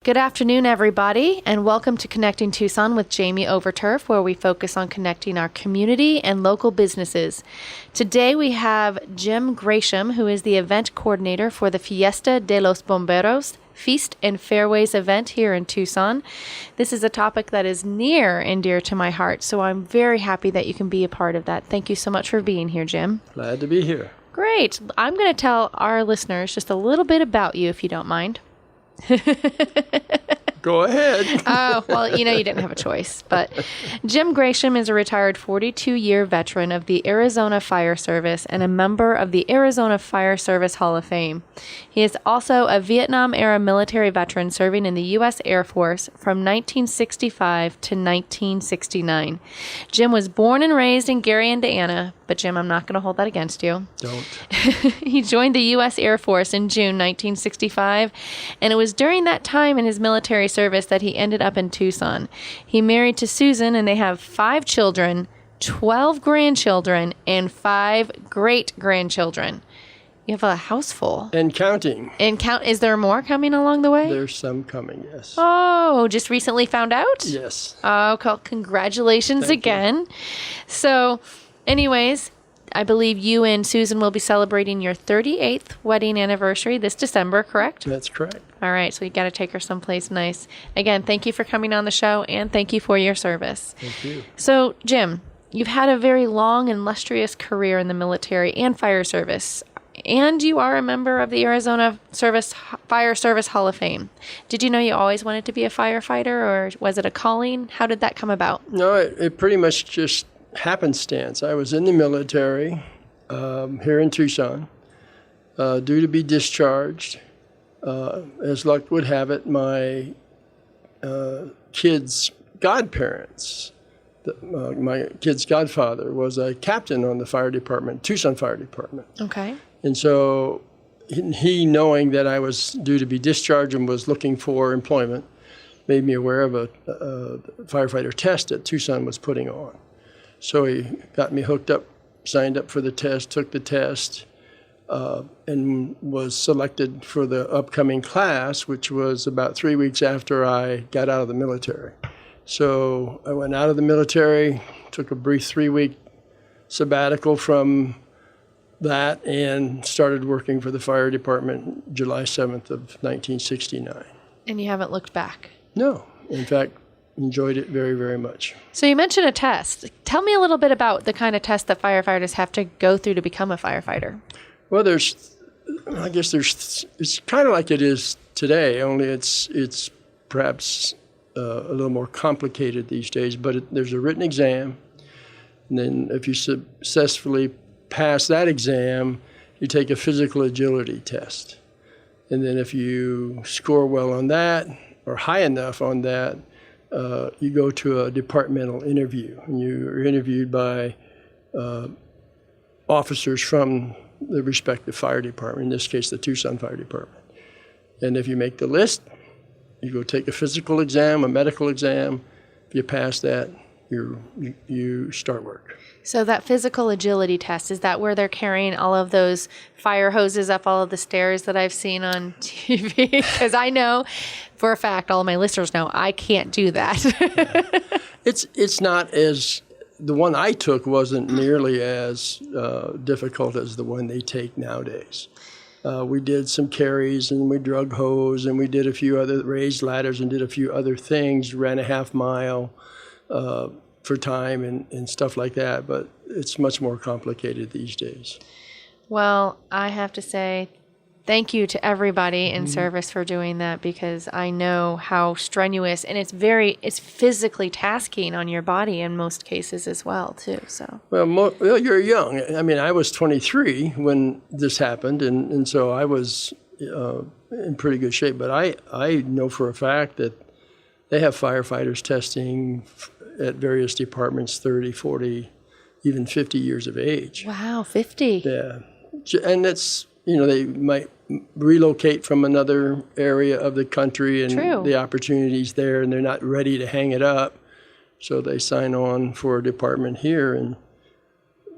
Good afternoon, everybody, and welcome to Connecting Tucson with Jamie Overturf, where we focus on connecting our community and local businesses. Today we have Jim Gresham, who is the event coordinator for the Fiesta Deos Bomberos Feast and Fairways event here in Tucson. This is a topic that is near and dear to my heart, so I'm very happy that you can be a part of that. Thank you so much for being here, Jim. Glad to be here. Great. I'm going to tell our listeners just a little bit about you, if you don't mind. Go ahead. Oh, well, you didn't have a choice. But Jim Gresham is a retired 42-year veteran of the Arizona Fire Service and a member of the Arizona Fire Service Hall of Fame. He is also a Vietnam-era military veteran serving in the U.S. Air Force from 1965 to 1969. Jim was born and raised in Gary, Indiana, but Jim, I'm not going to hold that against you. Don't. He joined the U.S. Air Force in June 1965, and it was during that time in his military service that he ended up in Tucson. He married to Susan, and they have 5 children, 12 grandchildren, and 5 great-grandchildren. You have a house full. And counting. Is there more coming along the way? There's some coming, yes. Oh, just recently found out? Yes. Oh, congratulations Thank again. you. So, anyways, I believe you and Susan will be celebrating your 38th wedding anniversary this December, correct? That's correct. All right, so you got to take her someplace nice. Again, thank you for coming on the show, and thank you for your service. Thank you. So, Jim, you've had a very long and illustrious career in the military and fire service, and you are a member of the Arizona Fire Service Hall of Fame. Did you know you always wanted to be a firefighter, or was it a calling? How did that come about? No, it pretty much just happenstance. I was in the military here in Tucson, due to be discharged. As luck would have it, my kids' godparents, my kid's godfather was a captain on the fire department, Tucson Fire Department. Okay. And so he, knowing that I was due to be discharged and was looking for employment, made me aware of a firefighter test that Tucson was putting on. So he got me hooked up, signed up for the test, took the test, and was selected for the upcoming class, which was about 3 weeks after I got out of the military. So I went out of the military, took a brief 3-week sabbatical from that, and started working for the fire department July 7th of 1969. And you haven't looked back? No. In fact, enjoyed it very, very much. So you mentioned a test. Tell me a little bit about the kind of test that firefighters have to go through to become a firefighter. Well, it's kind of like it is today, only it's perhaps a little more complicated these days, but there's a written exam, and then if you successfully pass that exam, you take a physical agility test. And then if you score well on that, or high enough on that, you go to a departmental interview, and you're interviewed by officers from the respective fire department, in this case the Tucson Fire Department. And if you make the list, you go take a physical exam, a medical exam. If you pass that, you start work. So that physical agility test, is that where they're carrying all of those fire hoses up all of the stairs that I've seen on TV? Because I know for a fact, all of my listeners know, I can't do that. Yeah. It's not as, the one I took wasn't nearly as difficult as the one they take nowadays. We did some carries, and we drug hose, and we did a few other raised ladders and did a few other things, ran a half mile for time and stuff like that, but it's much more complicated these days. Well, I have to say thank you to everybody in service for doing that, because I know how strenuous, and it's physically tasking on your body in most cases as well, too. So. Well, you're young. I mean, I was 23 when this happened, and so I was in pretty good shape. But I know for a fact that they have firefighters testing at various departments 30, 40, even 50 years of age. Wow, 50. Yeah. And that's, they might relocate from another area of the country, and True. The opportunity's there, and they're not ready to hang it up. So they sign on for a department here, and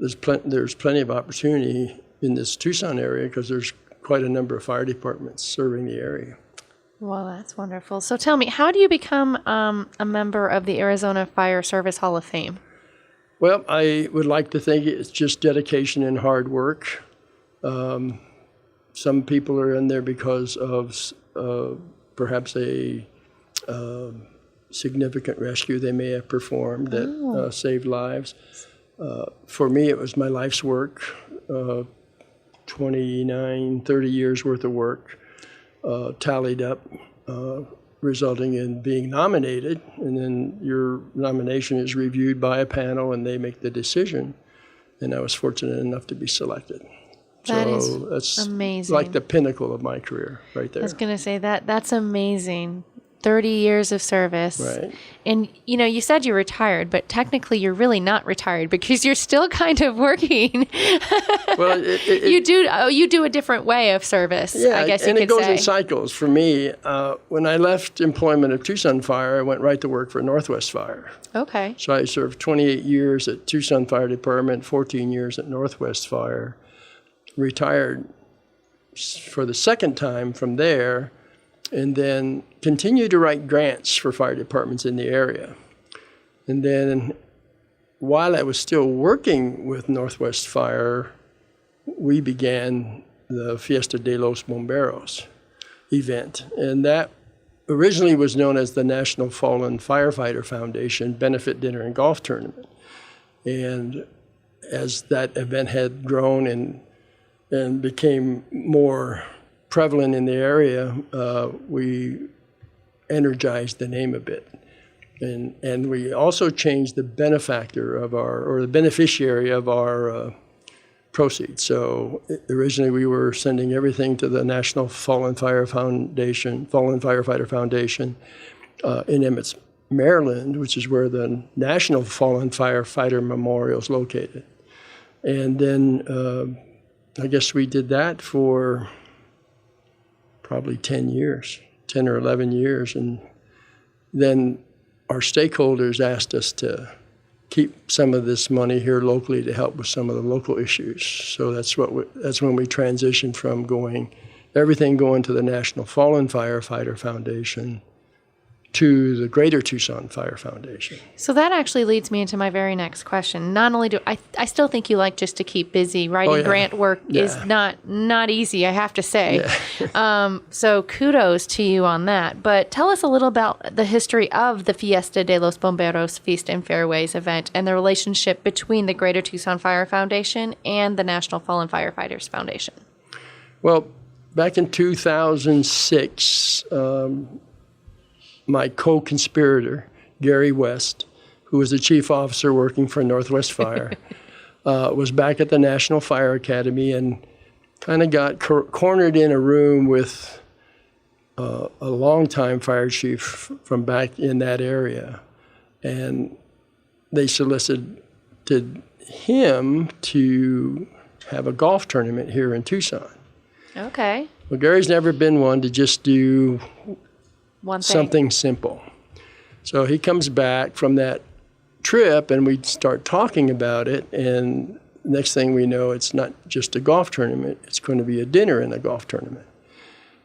there's plenty of opportunity in this Tucson area because there's quite a number of fire departments serving the area. Well, that's wonderful. So tell me, how do you become a member of the Arizona Fire Service Hall of Fame? Well, I would like to think it's just dedication and hard work. Some people are in there because of perhaps a significant rescue they may have performed that saved lives. For me, it was my life's work, 29, 30 years worth of work, tallied up, resulting in being nominated. And then your nomination is reviewed by a panel and they make the decision. And I was fortunate enough to be selected. That so is that's amazing. like the pinnacle of my career right there. I was going to say that's amazing. 30 years of service. Right. And, you said you retired, but technically you're really not retired because you're still kind of working. Well, you do a different way of service, yeah, I guess you and could it goes say. in cycles. For me, when I left employment at Tucson Fire, I went right to work for Northwest Fire. Okay. So I served 28 years at Tucson Fire Department, 14 years at Northwest Fire, retired for the second time from there, and then continued to write grants for fire departments in the area. And then while I was still working with Northwest Fire, we began the Fiesta Deos Bomberos event. And that originally was known as the National Fallen Firefighters Foundation Benefit Dinner and Golf Tournament. And as that event had grown and became more prevalent in the area, we energized the name a bit. And we also changed the benefactor of the beneficiary of our proceeds. So originally we were sending everything to the National Fallen Firefighter Foundation in Emmett, Maryland, which is where the National Fallen Firefighter Memorial is located. And then I guess we did that for probably 10 or 11 years. And then our stakeholders asked us to keep some of this money here locally to help with some of the local issues. So that's when we transitioned from everything going to the National Fallen Firefighter Foundation to the Greater Tucson Fire Foundation. So that actually leads me into my very next question. Not only do I still think you like just to keep busy. Writing grant work is not easy, I have to say. Yeah. So kudos to you on that. But tell us a little about the history of the Fiesta Deos Bomberos Feast and Fairways event and the relationship between the Greater Tucson Fire Foundation and the National Fallen Firefighters Foundation. Well, back in 2006, my co-conspirator, Gary West, who was the chief officer working for Northwest Fire, was back at the National Fire Academy and kind of got cornered in a room with a longtime fire chief from back in that area. And they solicited him to have a golf tournament here in Tucson. Okay. Well, Gary's never been one to just do something simple. So he comes back from that trip and we start talking about it, and next thing we know, it's not just a golf tournament, it's going to be a dinner in a golf tournament.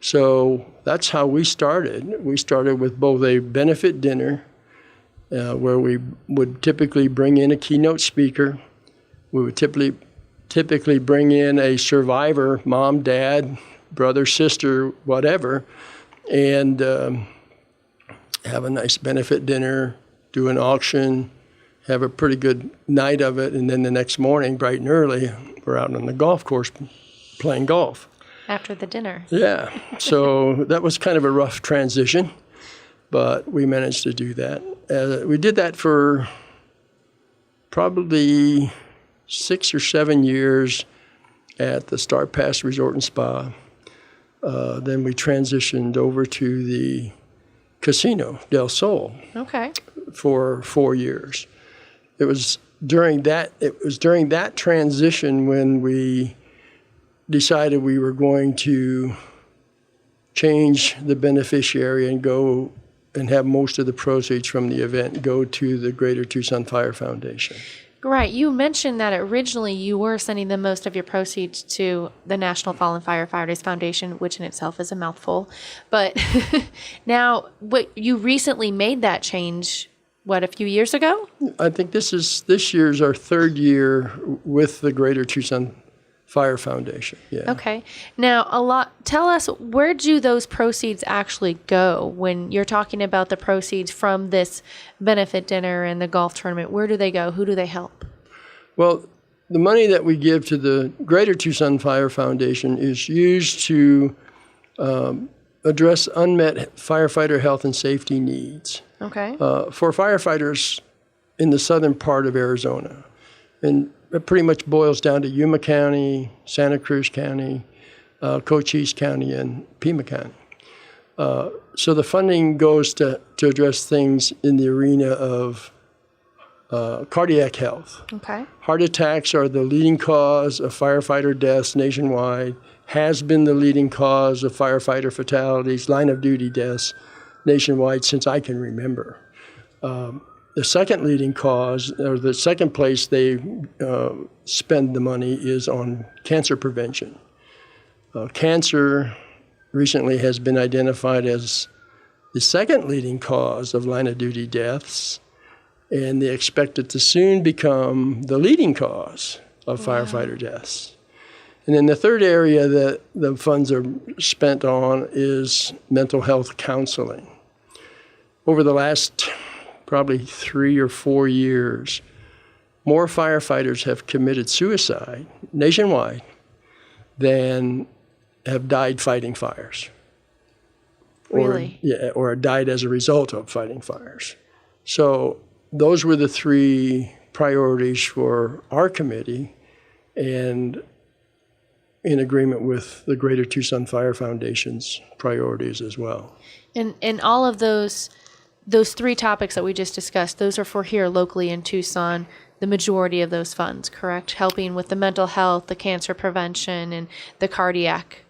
So that's how we started. We started with both a benefit dinner where we would typically bring in a keynote speaker. We would typically bring in a survivor, mom, dad, brother, sister, whatever, and have a nice benefit dinner, do an auction, have a pretty good night of it, and then the next morning, bright and early, we're out on the golf course playing golf. After the dinner. Yeah. So that was kind of a rough transition, but we managed to do that. We did that for probably 6 or 7 years at the Star Pass Resort and Spa. Then we transitioned over to the Casino del Sol for 4 years. It was during that transition when we decided we were going to change the beneficiary and go and have most of the proceeds from the event go to the Greater Tucson Fire Foundation. Right. You mentioned that originally you were sending the most of your proceeds to the National Fallen Firefighters Foundation, which in itself is a mouthful. But now, you recently made that change, a few years ago? I think this year's our third year with the Greater Tucson Fire Foundation. Yeah. Okay. Now, tell us, where do those proceeds actually go when you're talking about the proceeds from this benefit dinner and the golf tournament? Where do they go? Who do they help? Well, the money that we give to the Greater Tucson Fire Foundation is used to address unmet firefighter health and safety needs. Okay. For firefighters in the southern part of Arizona. And it pretty much boils down to Yuma County, Santa Cruz County, Cochise County, and Pima County. So the funding goes to address things in the arena of cardiac health. Okay. Heart attacks are the leading cause of firefighter deaths nationwide, has been the leading cause of firefighter fatalities, line of duty deaths nationwide since I can remember. The second leading cause, or the second place they spend the money, is on cancer prevention. Cancer recently has been identified as the second leading cause of line of duty deaths, and they expect it to soon become the leading cause of firefighter deaths. And then the third area that the funds are spent on is mental health counseling. Over the last probably 3 or 4 years, more firefighters have committed suicide nationwide than have died fighting fires. Really? Or died as a result of fighting fires. So those were the three priorities for our committee, and in agreement with the Greater Tucson Fire Foundation's priorities as well. And all of those three topics that we just discussed, those are for here locally in Tucson, the majority of those funds, correct? Helping with the mental health, the cancer prevention, and the cardiac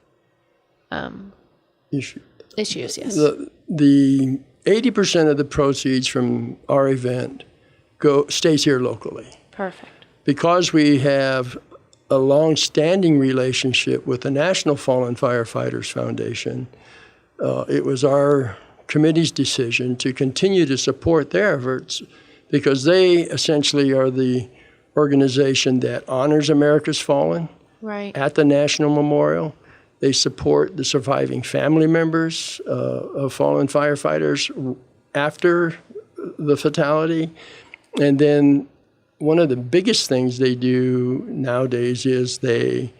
issues, yes. The 80% of the proceeds from our event stays here locally. Perfect. Because we have a long-standing relationship with the National Fallen Firefighters Foundation, it was our committee's decision to continue to support their efforts, because they essentially are the organization that honors America's fallen at the National Memorial. They support the surviving family members of fallen firefighters after the fatality. And then one of the biggest things they do nowadays is they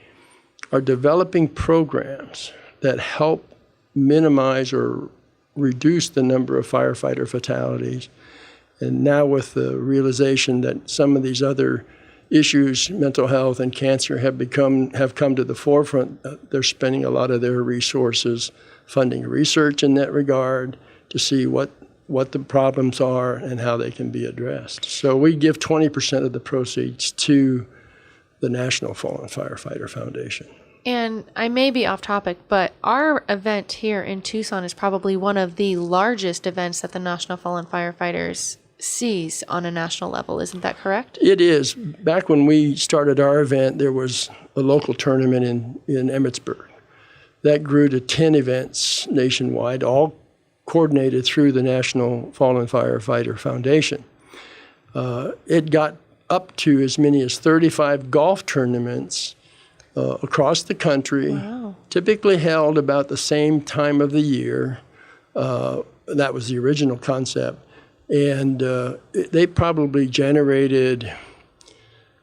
are developing programs that help minimize or reduce the number of firefighter fatalities. And now with the realization that some of these other issues, mental health and cancer, have come to the forefront, they're spending a lot of their resources funding research in that regard to see what the problems are and how they can be addressed. So we give 20% of the proceeds to the National Fallen Firefighter Foundation. And I may be off topic, but our event here in Tucson is probably one of the largest events that the National Fallen Firefighters sees on a national level. Isn't that correct? It is. Back when we started our event, there was a local tournament in Emmitsburg. That grew to 10 events nationwide, all coordinated through the National Fallen Firefighter Foundation. It got up to as many as 35 golf tournaments across the country, typically held about the same time of the year. That was the original concept. And they probably generated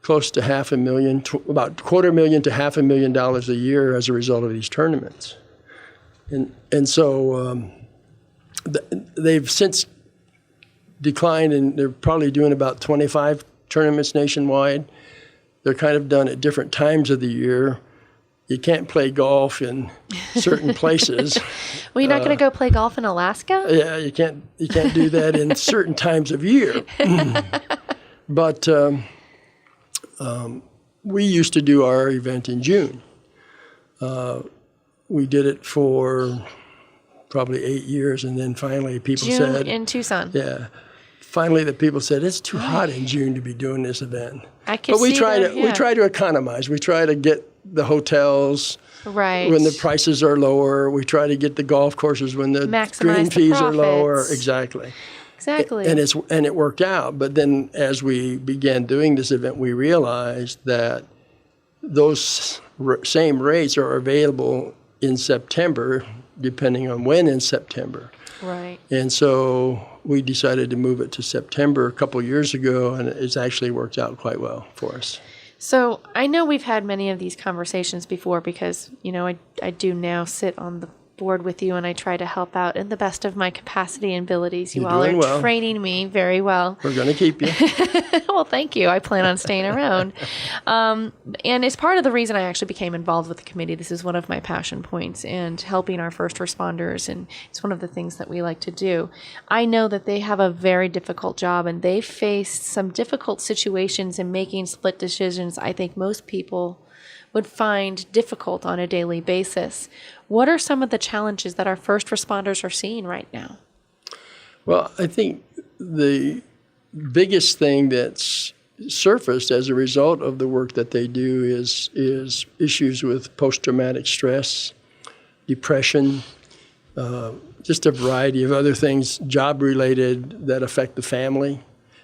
close to $500,000, about $250,000 to $500,000 a year as a result of these tournaments. And so they've since declined, and they're probably doing about 25 tournaments nationwide. They're kind of done at different times of the year. You can't play golf in certain places. Well, you're not going to go play golf in Alaska? Yeah, you can't do that in certain times of year. But we used to do our event in June. We did it for probably 8 years, and then finally people said... June in Tucson. Yeah. finally the people said, it's too hot in June to be doing this event. I can But we see try that, to we try to economize. We try to get the hotels right when the prices are lower. We try to get the golf courses when the Maximize green the fees are lower. profits. Exactly. Exactly. And it worked out. But then as we began doing this event, we realized that those same rates are available in September, depending on when in September. Right. And so we decided to move it to September a couple of years ago, and it's actually worked out quite well for us. So I know we've had many of these conversations before because, I do now sit on the board with you and I try to help out in the best of my capacity and abilities. You You're all are doing well. training me very well. We're going to keep you. Well, thank you. I plan on staying around. And it's part of the reason I actually became involved with the committee. This is one of my passion points, and helping our first responders. And it's one of the things that we like to do. I know that they have a very difficult job, and they faced some difficult situations in making split decisions I think most people would find difficult on a daily basis. What are some of the challenges that our first responders are seeing right now? Well, I think the biggest thing that's surfaced as a result of the work that they do is issues with post-traumatic stress, depression, just a variety of other things, job-related, that affect the family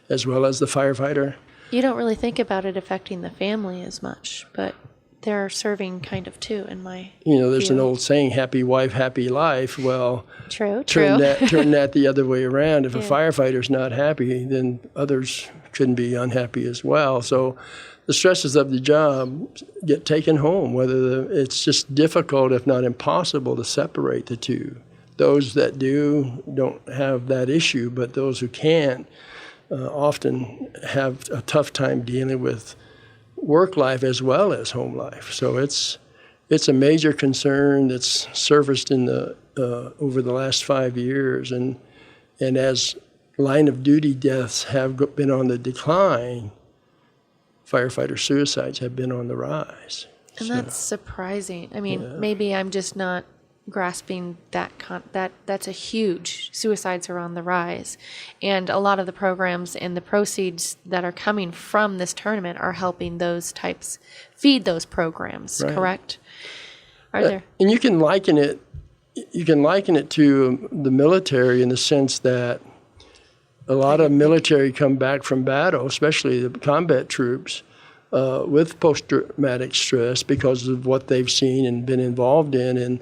as well as the firefighter. You don't really think about it affecting the family as much, but they're serving kind of too, in my there's view. an old saying, happy wife, happy life. Well, True. turn that the other way around. If a firefighter's not happy, then others shouldn't be unhappy as well. So the stresses of the job get taken home, it's just difficult, if not impossible, to separate the two. Those that do don't have that issue, but those who can't often have a tough time dealing with work life as well as home life. So it's a major concern that's surfaced in the over the last 5 years, and as line of duty deaths have been on the decline, firefighter suicides have been on the rise. And that's surprising. I mean, maybe I'm just not grasping that's a huge. Suicides are on the rise, and a lot of the programs and the proceeds that are coming from this tournament are helping those types feed those programs. Right. Correct? Are there? And you can liken it to the military in the sense that a lot of military come back from battle, especially the combat troops, with post-traumatic stress because of what they've seen and been involved in. And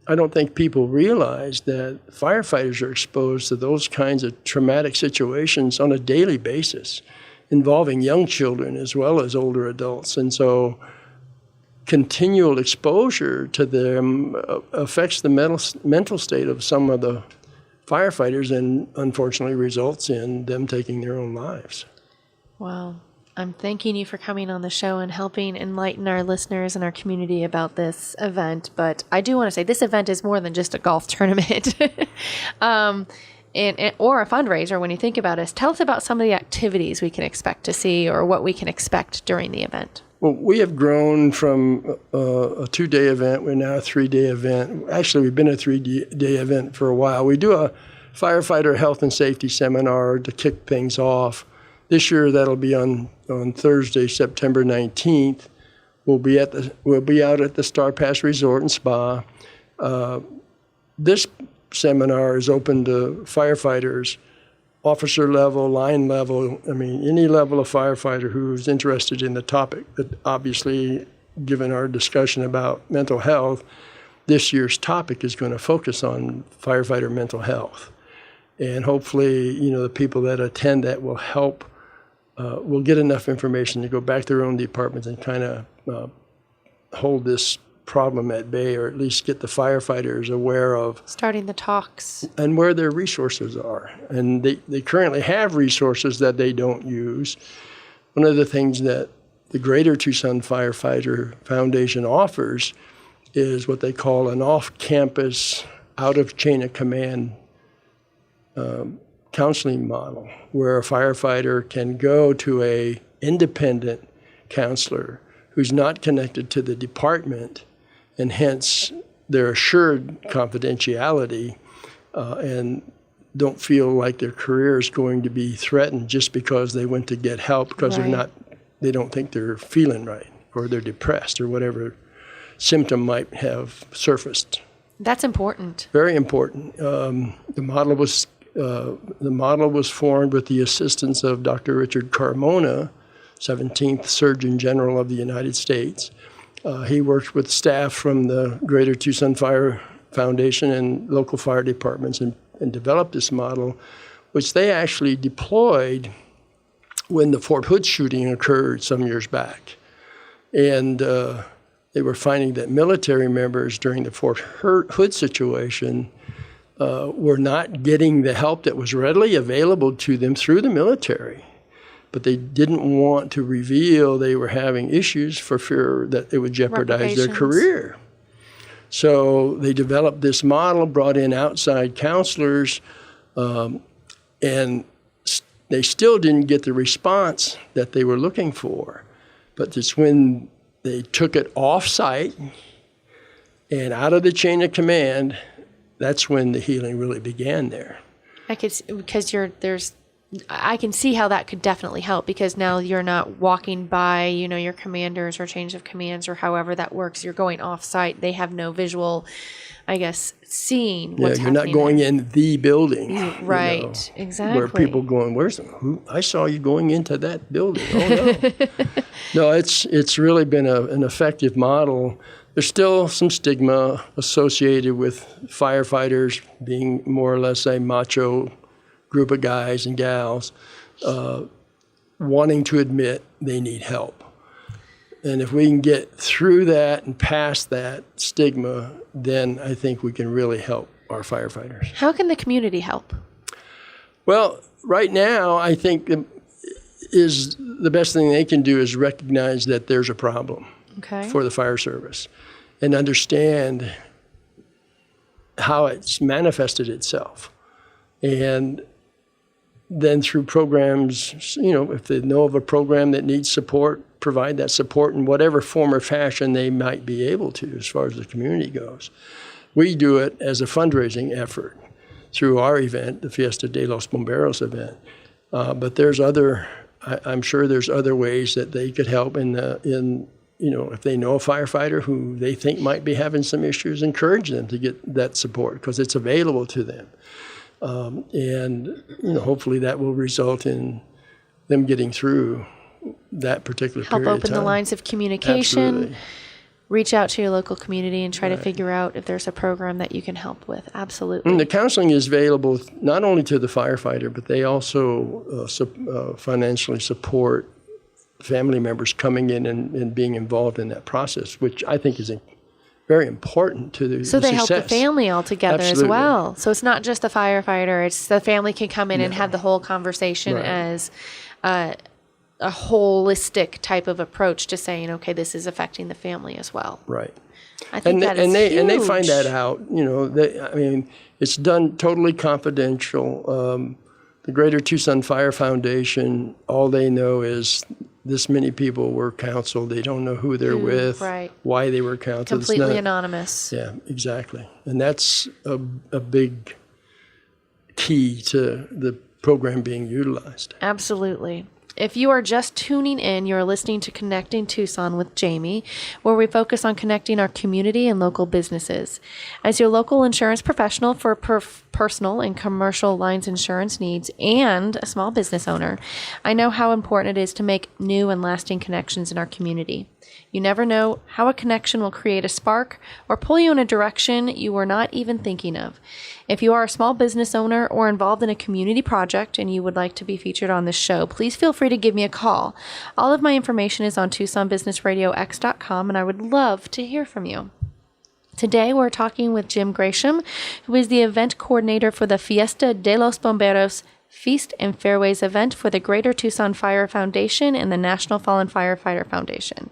I don't think people realize that firefighters are exposed to those kinds of traumatic situations on a daily basis, involving young children as well as older adults. And so continual exposure to them affects the mental state of some of the firefighters, and unfortunately results in them taking their own lives. Wow. I'm thanking you for coming on the show and helping enlighten our listeners and our community about this event. But I do want to say this event is more than just a golf tournament or a fundraiser when you think about it. Tell us about some of the activities we can expect to see or what we can expect during the event. Well, we have grown from a 2-day event. We're now a 3-day event. Actually, we've been a 3-day event for a while. We do a firefighter health and safety seminar to kick things off. This year, that'll be on Thursday, September 19th. We'll be out at the Star Pass Resort and Spa. This seminar is open to firefighters, officer level, line level. I mean, any level of firefighter who's interested in the topic. But obviously, given our discussion about mental health, this year's topic is going to focus on firefighter mental health. And hopefully, the people that attend that will help. Will get enough information to go back to their own departments and kind of hold this problem at bay, or at least get the firefighters aware of Starting the talks. and where their resources are. And they currently have resources that they don't use. One of the things that the Greater Tucson Firefighter Foundation offers is what they call an off-campus, out-of-chain-of-command counseling model, where a firefighter can go to a independent counselor who's not connected to the department, and hence they're assured confidentiality, and don't feel like their career is going to be threatened just because they went to get help because they don't think they're feeling right or they're depressed or whatever symptom might have surfaced. That's important. Very important. The model was formed with the assistance of Dr. Richard Carmona, 17th Surgeon General of the United States. He worked with staff from the Greater Tucson Fire Foundation and local fire departments and developed this model, which they actually deployed when the Fort Hood shooting occurred some years back. And they were finding that military members during the Fort Hood situation were not getting the help that was readily available to them through the military. But they didn't want to reveal they were having issues for fear that it would jeopardize their career. So they developed this model, brought in outside counselors, and they still didn't get the response that they were looking for. But it's when they took it off-site and out of the chain of command, that's when the healing really began there. I can see how that could definitely help, because now you're not walking by, your commanders or change of commands or however that works. You're going off site. They have no visual, seeing what's happening. You're not going in the building. Right, exactly. Where people going, I saw you going into that building. Oh, no. No, it's really been an effective model. There's still some stigma associated with firefighters being more or less a macho group of guys and gals wanting to admit they need help. And if we can get through that and past that stigma, then I think we can really help our firefighters. How can the community help? Well, right now, I think the best thing they can do is recognize that there's a problem for the fire service and understand how it's manifested itself. And then through programs, if they know of a program that needs support, provide that support in whatever form or fashion they might be able to as far as the community goes. We do it as a fundraising effort through our event, the Fiesta Deos Bomberos event. But I'm sure there's other ways that they could help if they know a firefighter who they think might be having some issues, encourage them to get that support because it's available to them. Hopefully that will result in them getting through that particular period of time. Help open the lines of communication. Absolutely. Reach out to your local community and try to figure out if there's a program that you can help with. Absolutely. And the counseling is available not only to the firefighter, but they also financially support family members coming in and being involved in that process, which I think is very important to the success. So they help the family all together Absolutely. as well. So it's not just the firefighter. It's the family can come in and have the whole conversation as a holistic type of approach to saying, okay, this is affecting the family as well. Right. I think that is huge. And they find that out. It's done totally confidential. The Greater Tucson Fire Foundation, all they know is this many people were counseled. They don't know who they're with, why they were counseled. Completely anonymous. Yeah, exactly. And that's a big key to the program being utilized. Absolutely. If you are just tuning in, you're listening to Connecting Tucson with Jamie, where we focus on connecting our community and local businesses. As your local insurance professional for personal and commercial lines insurance needs and a small business owner, I know how important it is to make new and lasting connections in our community. You never know how a connection will create a spark or pull you in a direction you were not even thinking of. If you are a small business owner or involved in a community project and you would like to be featured on this show, please feel free to give me a call. All of my information is on TucsonBusinessRadioX.com, and I would love to hear from you. Today, we're talking with Jim Gresham, who is the event coordinator for the Fiesta Deos Bomberos Feast and Fairways event for the Greater Tucson Fire Foundation and the National Fallen Firefighters Foundation.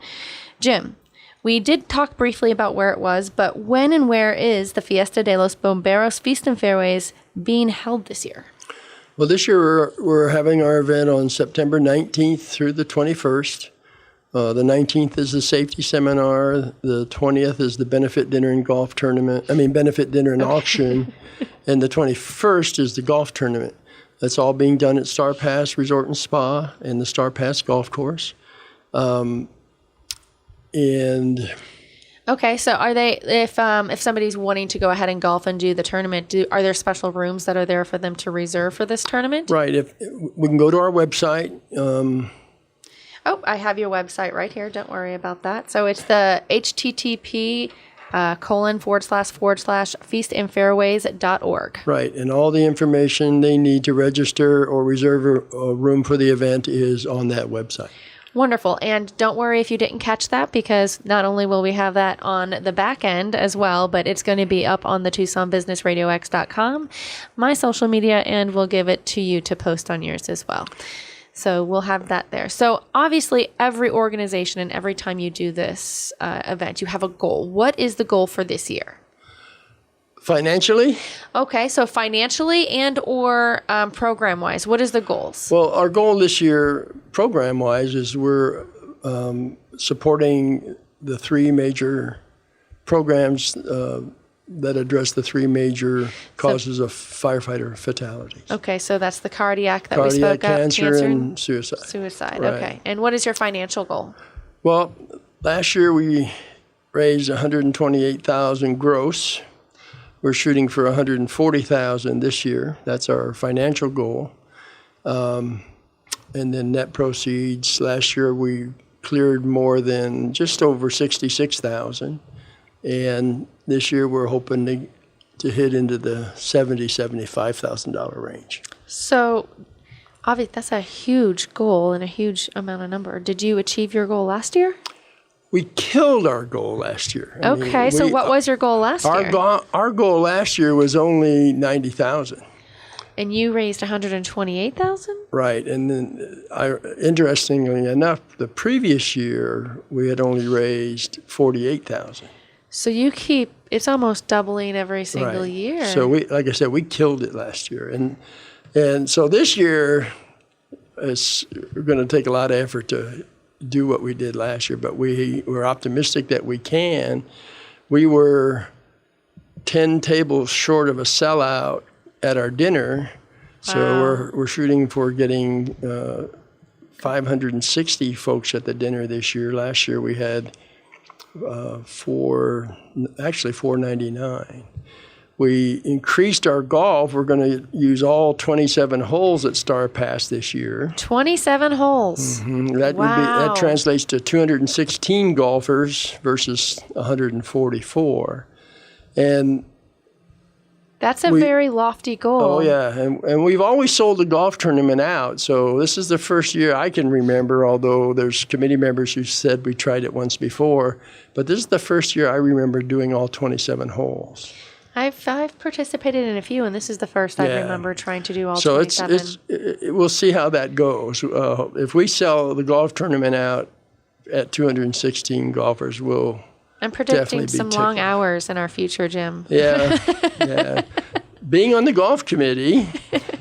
Jim, we did talk briefly about where it was, but when and where is the Fiesta Deos Bomberos Feast and Fairways being held this year? Well, this year we're having our event on September 19th through the 21st. The 19th is the safety seminar. The 20th is the benefit dinner and golf tournament. Benefit dinner and auction. And the 21st is the golf tournament. That's all being done at Star Pass Resort and Spa and the Star Pass Golf Course. Okay, so are they, if somebody's wanting to go ahead and golf and do the tournament, are there special rooms that are there for them to reserve for this tournament? Right. If we can go to our website. I have your website right here. Don't worry about that. So it's the http:// Right, and all the information they need to register or reserve a room for the event is on that website. Wonderful. And don't worry if you didn't catch that, because not only will we have that on the back end as well, but it's going to be up on the TucsonBusinessRadioX.com, my social media, and we'll give it to you to post on yours as well. So we'll have that there. So obviously every organization and every time you do this event, you have a goal. What is the goal for this year? Financially? Okay, so financially and or program-wise, what is the goals? Well, our goal this year, program-wise, is we're supporting the three major programs that address the three major causes of firefighter fatalities. Okay, so that's the cardiac that we spoke of, cancer, and suicide. Suicide, Right. okay. And what is your financial goal? Well, last year we raised $128,000 gross. We're shooting for $140,000 this year. That's our financial goal. And then net proceeds, last year we cleared more than just over $66,000. And this year we're hoping to hit into the $75,000 range. So obviously that's a huge goal and a huge amount of number. Did you achieve your goal last year? We killed our goal last year. So what was your goal last year? Our goal last year was only $90,000. And you raised $128,000? Right, and then interestingly enough, the previous year we had only raised $48,000. So it's almost doubling every single year. So like I said, we killed it last year, and so this year we're going to take a lot of effort to do what we did last year, but we're optimistic that we can. We were 10 tables short of a sellout at our dinner, so we're shooting for getting 560 folks at the dinner this year. Last year we had 499. We increased our golf. We're going to use all 27 holes at Star Pass this year. 27 holes. Mm-hmm. That translates to 216 golfers versus 144. And that's a very lofty goal. Oh, yeah. And we've always sold the golf tournament out. So this is the first year I can remember, although there's committee members who said we tried it once before. But this is the first year I remember doing all 27 holes. I've participated in a few, and this is the first I remember trying to do all 27. So we'll see how that goes. If we sell the golf tournament out at 216 golfers, we'll I'm predicting some long hours in our future, Jim. Yeah. Being on the golf committee,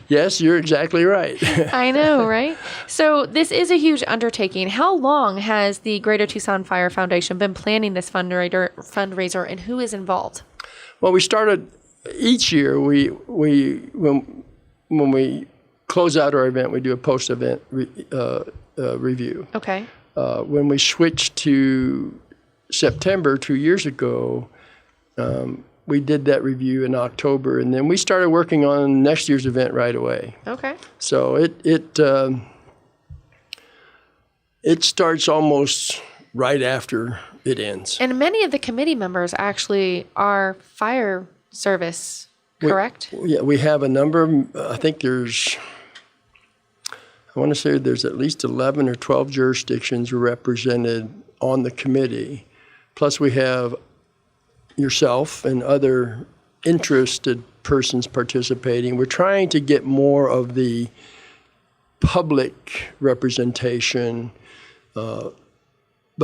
yes, you're exactly right. I know, right? So this is a huge undertaking. How long has the Greater Tucson Fire Foundation been planning this fundraiser, and who is involved? Well, we started each year. When we close out our event, we do a post-event review. Okay. When we switched to September 2 years ago, we did that review in October, and then we started working on next year's event right away. Okay. So it starts almost right after it ends. And many of the committee members actually are fire service, correct? We have a number of, I want to say there's at least 11 or 12 jurisdictions represented on the committee. Plus we have yourself and other interested persons participating. We're trying to get more of the public representation, but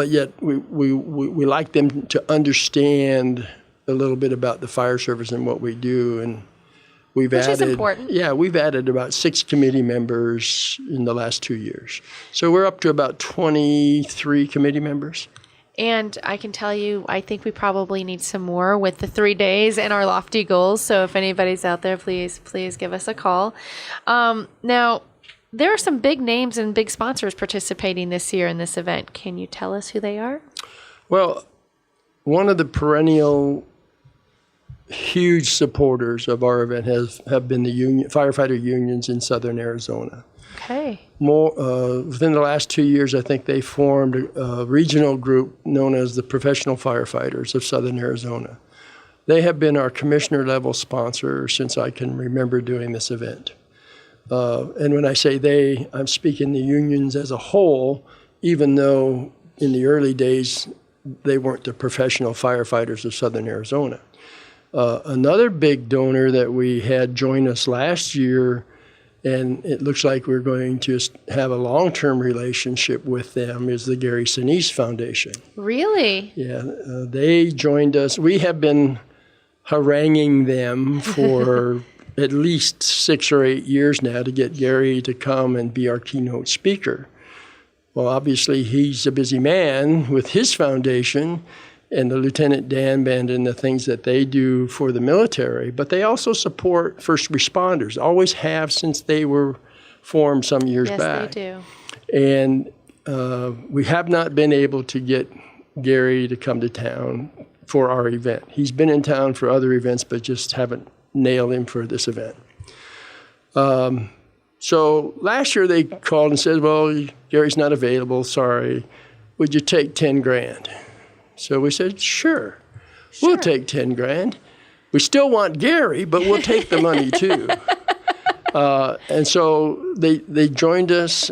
yet we like them to understand a little bit about the fire service and what we do. And We've Which is added, important. Yeah, we've added about 6 committee members in the last 2 years. So we're up to about 23 committee members. And I can tell you, I think we probably need some more with the 3 days and our lofty goals. So if anybody's out there, please give us a call. Now, there are some big names and big sponsors participating this year in this event. Can you tell us who they are? Well, one of the perennial huge supporters of our event have been the firefighter unions in Southern Arizona. Okay. Within the last 2 years, I think they formed a regional group known as the Professional Firefighters of Southern Arizona. They have been our commissioner level sponsor since I can remember doing this event. And when I say they, I'm speaking the unions as a whole, even though in the early days they weren't the Professional Firefighters of Southern Arizona. Another big donor that we had join us last year, and it looks like we're going to have a long-term relationship with them, is the Gary Sinise Foundation. Really? Yeah, they joined us. We have been haranguing them for at least 6 or 8 years now to get Gary to come and be our keynote speaker. Well, obviously, he's a busy man with his foundation and the Lieutenant Dan Band and the things that they do for the military, but they also support first responders, always have since they were formed some years back. Yes, they do. And we have not been able to get Gary to come to town for our event. He's been in town for other events, but just haven't nailed him for this event. So last year they called and said, well, Gary's not available, sorry. Would you take 10 grand? So we said, sure, we'll take 10 grand. We still want Gary, but we'll take the money too. And so they joined us.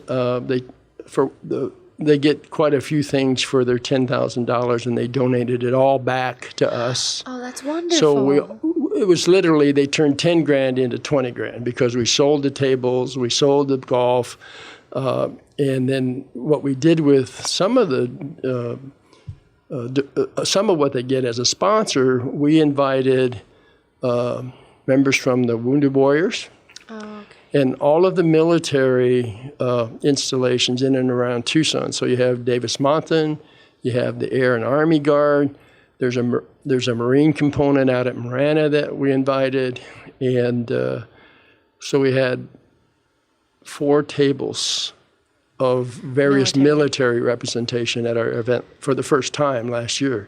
They get quite a few things for their $10,000, and they donated it all back to us. Oh, that's wonderful. So it was literally, they turned 10 grand into 20 grand because we sold the tables, we sold the golf, and then what we did with some of what they get as a sponsor, we invited members from the Wounded Warriors and all of the military installations in and around Tucson. So you have Davis Monthan, you have the Air and Army Guard, there's a Marine component out at Marana that we invited, and so we had 4 tables of various military representation at our event for the first time last year,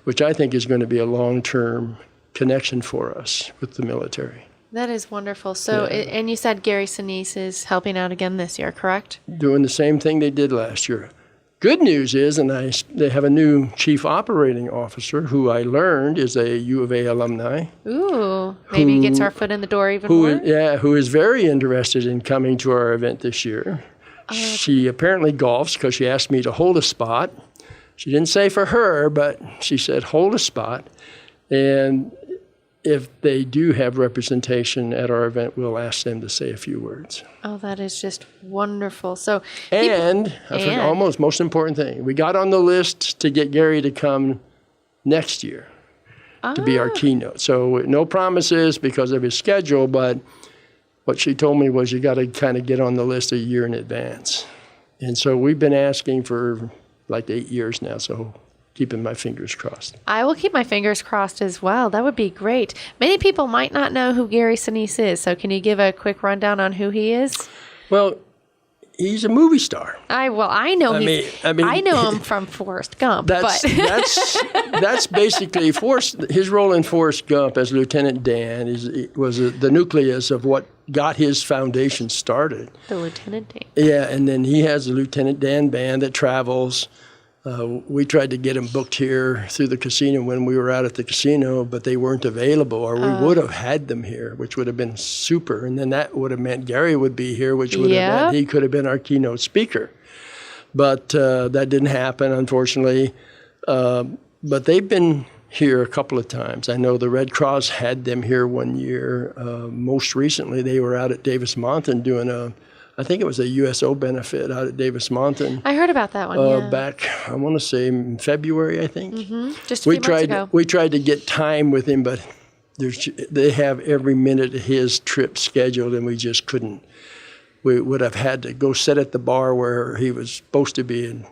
which I think is going to be a long-term connection for us with the military. That is wonderful. So, and you said Gary Sinise is helping out again this year, correct? Doing the same thing they did last year. Good news is, they have a new chief operating officer who I learned is a U of A alumni. Ooh, maybe he gets our foot in the door even more. Who is very interested in coming to our event this year. She apparently golfs because she asked me to hold a spot. She didn't say for her, but she said hold a spot. And if they do have representation at our event, we'll ask them to say a few words. Oh, that is just wonderful. So, I forgot almost most important thing. We got on the list to get Gary to come next year to be our keynote. So no promises because of his schedule, but what she told me was you got to kind of get on the list a year in advance. And so we've been asking for like 8 years now, so keeping my fingers crossed. I will keep my fingers crossed as well. That would be great. Many people might not know who Gary Sinise is, so can you give a quick rundown on who he is? Well, he's a movie star. I know him from Forrest Gump. That's basically his role in Forrest Gump as Lieutenant Dan was the nucleus of what got his foundation started. The Lieutenant Dan. Yeah, and then he has a Lieutenant Dan band that travels. We tried to get him booked here through the casino when we were out at the casino, but they weren't available, or we would have had them here, which would have been super. And then that would have meant Gary would be here, which would have meant he could have been our keynote speaker. But that didn't happen, unfortunately. But they've been here a couple of times. I know the Red Cross had them here one year. Most recently, they were out at Davis Monthan doing I think it was a USO benefit out at Davis Monthan. I heard about that one, back, I want to say in February, I think. Mm-hmm. Just a few months ago. We tried to get time with him, but they have every minute of his trip scheduled, and we just couldn't. We would have had to go sit at the bar where he was supposed to be and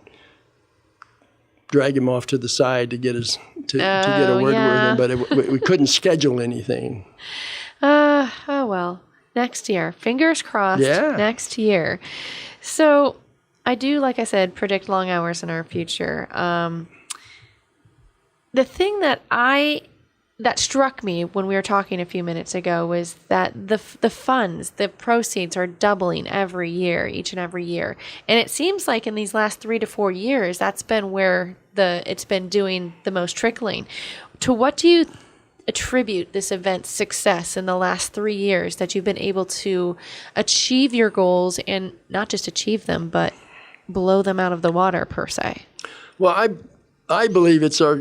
drag him off to the side to get to get a word with him, but we couldn't schedule anything. Oh well. Next year, fingers crossed. Yeah. Next year. So I do, like I said, predict long hours in our future. The thing that struck me when we were talking a few minutes ago was that the funds, the proceeds are doubling every year, each and every year. And it seems like in these last 3 to 4 years, that's been where it's been doing the most trickling. To what do you attribute this event's success in the last 3 years, that you've been able to achieve your goals, and not just achieve them, but blow them out of the water, per se? Well, I believe it's our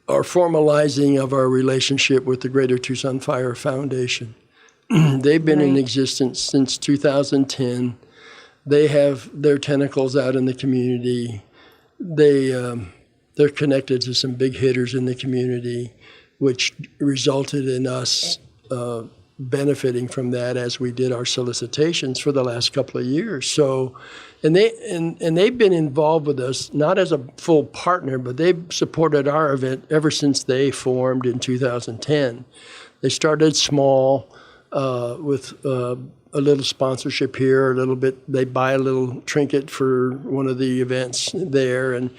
formalizing of our relationship with the Greater Tucson Fire Foundation. They've been in existence since 2010. They have their tentacles out in the community. They're connected to some big hitters in the community, which resulted in us benefiting from that as we did our solicitations for the last couple of years. So, and they've been involved with us, not as a full partner, but they've supported our event ever since they formed in 2010. They started small with a little sponsorship here, a little bit. They buy a little trinket for one of the events there, and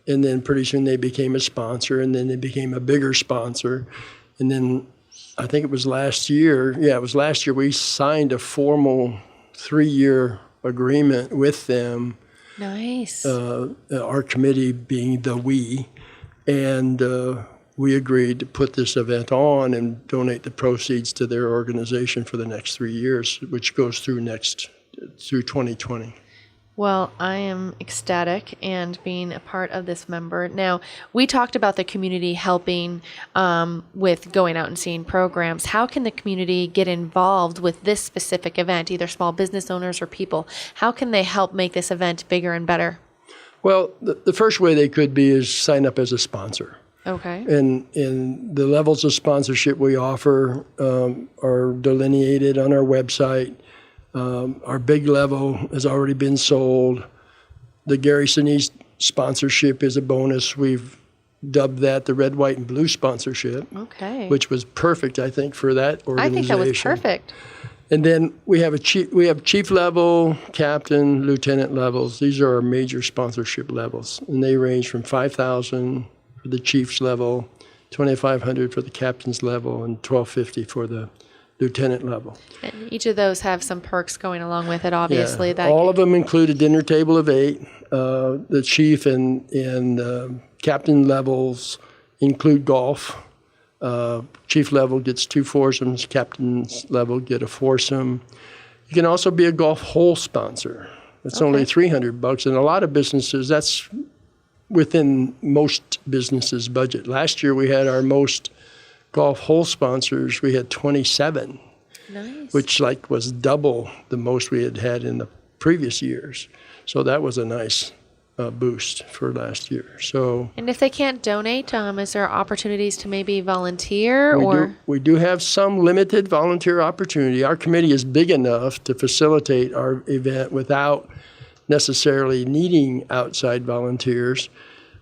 then pretty soon they became a sponsor, and then they became a bigger sponsor. And then I think it was last year, we signed a formal 3-year agreement with them. Nice. Our committee being the we, and we agreed to put this event on and donate the proceeds to their organization for the next 3 years, which goes through 2020. Well, I am ecstatic and being a part of this member. Now, we talked about the community helping with going out and seeing programs. How can the community get involved with this specific event, either small business owners or people? How can they help make this event bigger and better? Well, the first way they could be is sign up as a sponsor. Okay. And the levels of sponsorship we offer are delineated on our website. Our big level has already been sold. The Gary Sinise sponsorship is a bonus. We've dubbed that the red, white, and blue sponsorship. Okay. Which was perfect, I think, for that organization. I think that was perfect. And then we have chief level, captain, lieutenant levels. These are our major sponsorship levels, and they range from $5,000 for the chief's level, $2,500 for the captain's level, and $1,250 for the lieutenant level. And each of those have some perks going along with it, obviously. Yeah. All of them include a dinner table of 8. The chief and captain levels include golf. Chief level gets 2 foursomes. Captain's level get a foursome. You can also be a golf hole sponsor. It's only $300, and a lot of businesses, that's within most businesses' budget. Last year we had our most golf hole sponsors. We had 27, nice. Which was double the most we had in the previous years. So that was a nice boost for last year. So, and if they can't donate, is there opportunities to maybe volunteer? We do have some limited volunteer opportunity. Our committee is big enough to facilitate our event without necessarily needing outside volunteers.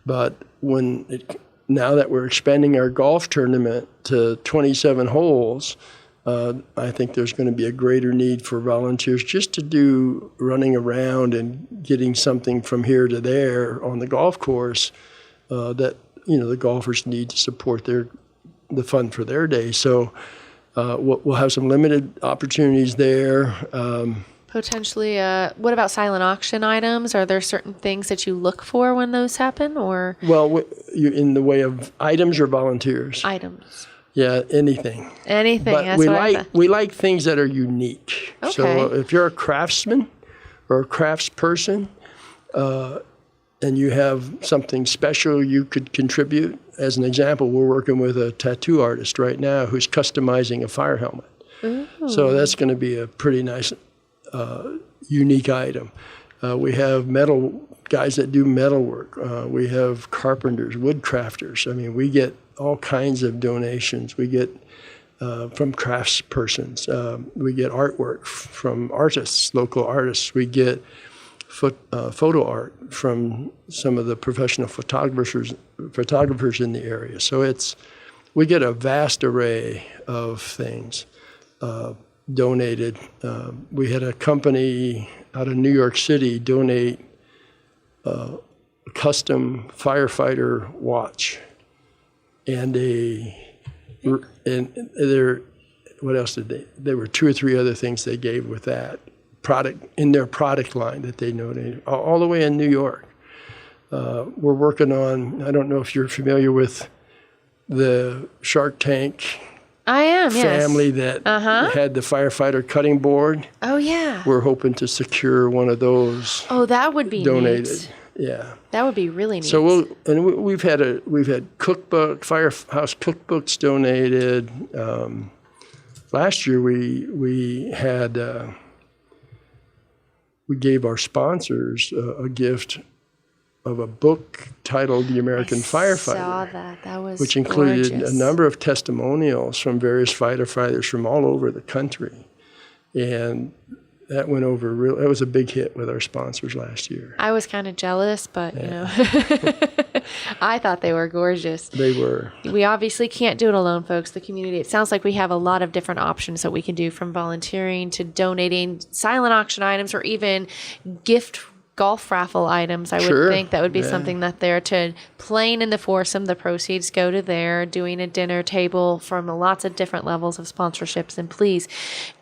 But now that we're expanding our golf tournament to 27 holes, I think there's going to be a greater need for volunteers just to do running around and getting something from here to there on the golf course that the golfers need to support the fun for their day. So we'll have some limited opportunities there. Potentially, what about silent auction items? Are there certain things that you look for when those happen, or? Well, in the way of items or volunteers? Items. Yeah, anything. Anything. But we like things that are unique. Okay. So if you're a craftsman or a craftsperson, and you have something special you could contribute. As an example, we're working with a tattoo artist right now who's customizing a fire helmet. Ooh. So that's going to be a pretty nice unique item. We have metal guys that do metal work. We have carpenters, wood crafters. I mean, we get all kinds of donations. We get from craftspersons. We get artwork from artists, local artists. We get photo art from some of the professional photographers in the area. So we get a vast array of things donated. We had a company out of New York City donate a custom firefighter watch and what else did they? There were 2 or 3 other things they gave with that product in their product line that they donated all the way in New York. We're working on, I don't know if you're familiar with the Shark Tank family that had the firefighter cutting board. Oh, yeah. We're hoping to secure one of those. Oh, that would be donated. Neat. Yeah. That would be really neat. So we've had firehouse cookbooks donated. Last year we gave our sponsors a gift of a book titled The American Firefighter. I saw that. That was which included gorgeous. a number of testimonials from various firefighters from all over the country. And that went over that was a big hit with our sponsors last year. I was kind of jealous, but you know, I thought they were gorgeous. They were. We obviously can't do it alone, folks. The community. It sounds like we have a lot of different options that we can do, from volunteering to donating silent auction items, or even gift golf raffle items. I would think that would be something that they're to playing in the foursome. The proceeds go to there, doing a dinner table from lots of different levels of sponsorships. And please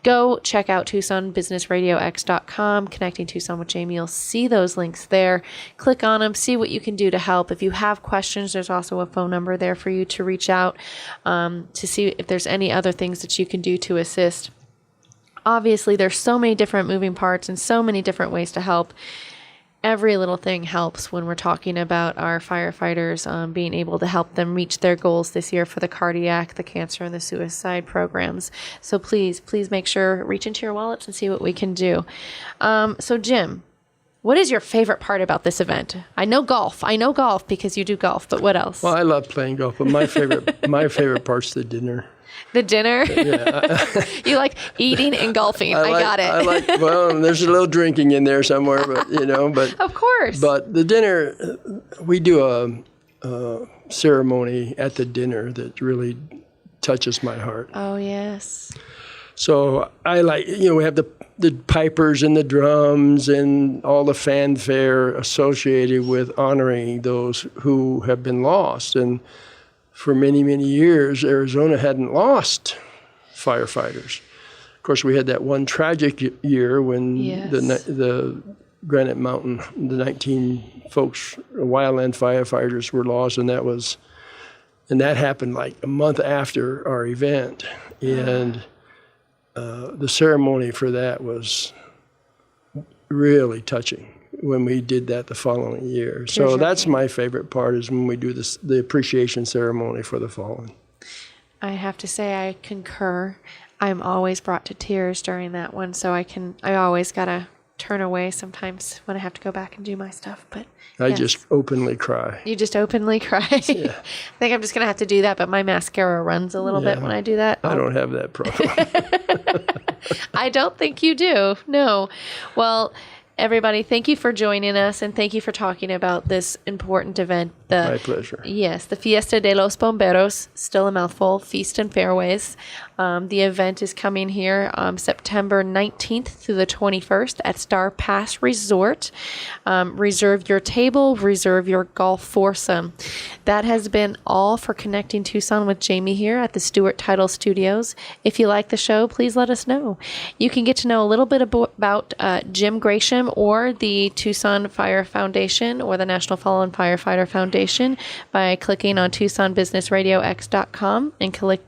go check out TucsonBusinessRadioX.com, Connecting Tucson with Jamie. You'll see those links there. Click on them, see what you can do to help. If you have questions, there's also a phone number there for you to reach out to see if there's any other things that you can do to assist. Obviously, there's so many different moving parts and so many different ways to help. Every little thing helps when we're talking about our firefighters being able to help them reach their goals this year for the cardiac, the cancer, and the suicide programs. So please make sure, reach into your wallets and see what we can do. So Jim, what is your favorite part about this event? I know golf because you do golf, but what else? Well, I love playing golf, but my favorite part's the dinner. The dinner? Yeah. You like eating and golfing. I got it. Well, there's a little drinking in there somewhere, but Of course. But the dinner, we do a ceremony at the dinner that really touches my heart. Oh, yes. So I we have the pipers and the drums and all the fanfare associated with honoring those who have been lost. And for many, many years, Arizona hadn't lost firefighters. Of course, we had that one tragic year when the Granite Mountain, the 19 folks, wildland firefighters were lost, and that happened like a month after our event. And the ceremony for that was really touching when we did that the following year. So that's my favorite part, is when we do the appreciation ceremony for the fallen. I have to say I concur. I'm always brought to tears during that one, so I always gotta turn away sometimes when I have to go back and do my stuff. But I just openly cry. You just openly cry? Yeah. I think I'm just gonna have to do that, but my mascara runs a little bit when I do that. I don't have that problem. I don't think you do. No. Well, everybody, thank you for joining us, and thank you for talking about this important event. My pleasure. Yes, the Fiesta Deos Bomberos, still a mouthful, Feast and Fairways. The event is coming here September 19th through the 21st at Star Pass Resort. Reserve your table, reserve your golf foursome. That has been all for Connecting Tucson with Jamie here at the Stewart Title Studios. If you like the show, please let us know. You can get to know a little bit about Jim Gresham or the Tucson Fire Foundation or the National Fallen Firefighter Foundation by clicking on TucsonBusinessRadioX.com and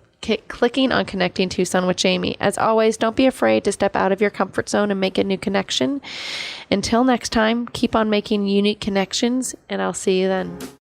clicking on Connecting Tucson with Jamie. As always, don't be afraid to step out of your comfort zone and make a new connection. Until next time, keep on making unique connections, and I'll see you then.